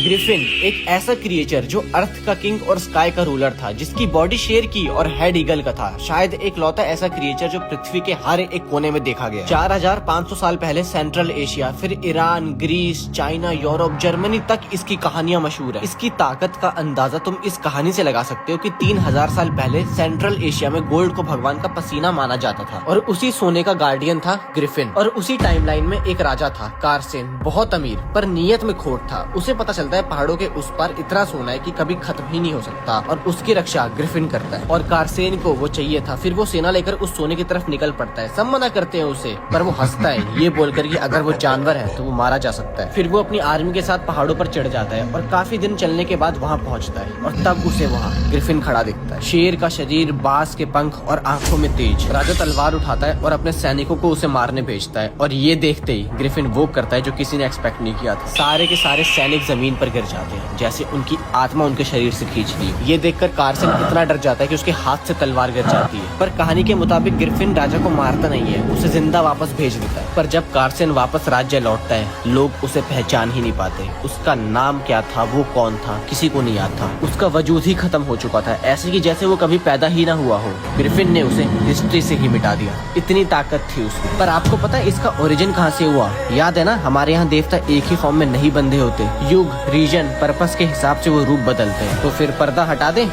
Griffin एक ऐसा creature जो अर्थ का किंग और स्काई का रूलर था, जिसकी बॉडी शेर की और हेड ईगल का था। शायद एक लौता ऐसा क्रिएचर जो पृथ्वी के हर एक कोने में देखा गया। 4500 साल पहले सेंट्रल एशिया, फिर Iran, Greece, China, Europe, Germany तक इसकी कहानियां मशहूर है। इसकी ताकत का अंदाजा तुम इस कहानी से लगा सकते हो कि 3000 साल पहले सेंट्रल एशिया में गोल्ड को भगवान का पसीना माना जाता था और उसी सोने का गार्डियन था ग्रिफिन। और उसी टाइमलाइन में एक राजा था कारसेन, बहुत अमीर पर नियत में खोट था। उसे पता चलता है पहाड़ों के उस पार इतना सोना है कि कभी खत्म ही नहीं हो सकता और उसकी रक्षा ग्रिफिन करता है। और कारसेन को वो चाहिए था। फिर वो सेना लेकर उस सोने की तरफ निकल पड़ता है। सब मना करते हैं उसे, पर वो हंसता है ये बोलकर कि अगर वो जानवर है तो वो मारा जा सकता है। फिर वो अपनी आर्मी के साथ पहाड़ों पर चढ़ जाता है और काफी दिन चलने के बाद वहाँ पहुँचता है और तब उसे वहाँ ग्रिफिन खड़ा दिखता है। शेर का शरीर, बास के पंख और आंखों में तेज। राजा तलवार उठाता है और अपने सैनिकों को उसे मारने भेजता है और ये देखते ही ग्रिफिन वो करता है जो किसी ने एक्सपेक्ट नहीं किया था। सारे के सारे सैनिक जमीन पर गिर जाते हैं, जैसे उनकी आत्मा उनके शरीर से खींच ली। ये देखकर कारसेन इतना डर जाता है कि उसके हाथ से तलवार गिर जाती है। पर कहानी के मुताबिक ग्रिफिन राजा को मारता नहीं है, उसे जिंदा वापस भेज देता है। पर जब कारसेन वापस राज्य लौटता है, लोग उसे पहचान ही नहीं पाते। उसका नाम क्या था, वो कौन था, किसी को नहीं याद था। उसका वजूद ही खत्म हो चुका था, ऐसे कि जैसे वो कभी पैदा ही ना हुआ हो। ग्रिफिन ने उसे हिस्ट्री से ही मिटा दिया, इतनी ताकत थी उसमें। पर आपको पता है इसका ओरिजिन कहाँ से हुआ? याद है ना, हमारे यहाँ देवता एक ही फॉर्म में नहीं बंधे होते। युग, रीजन, पर्पस के हिसाब से वो रूप बदलते हैं। तो फिर पर्दा हटा दें।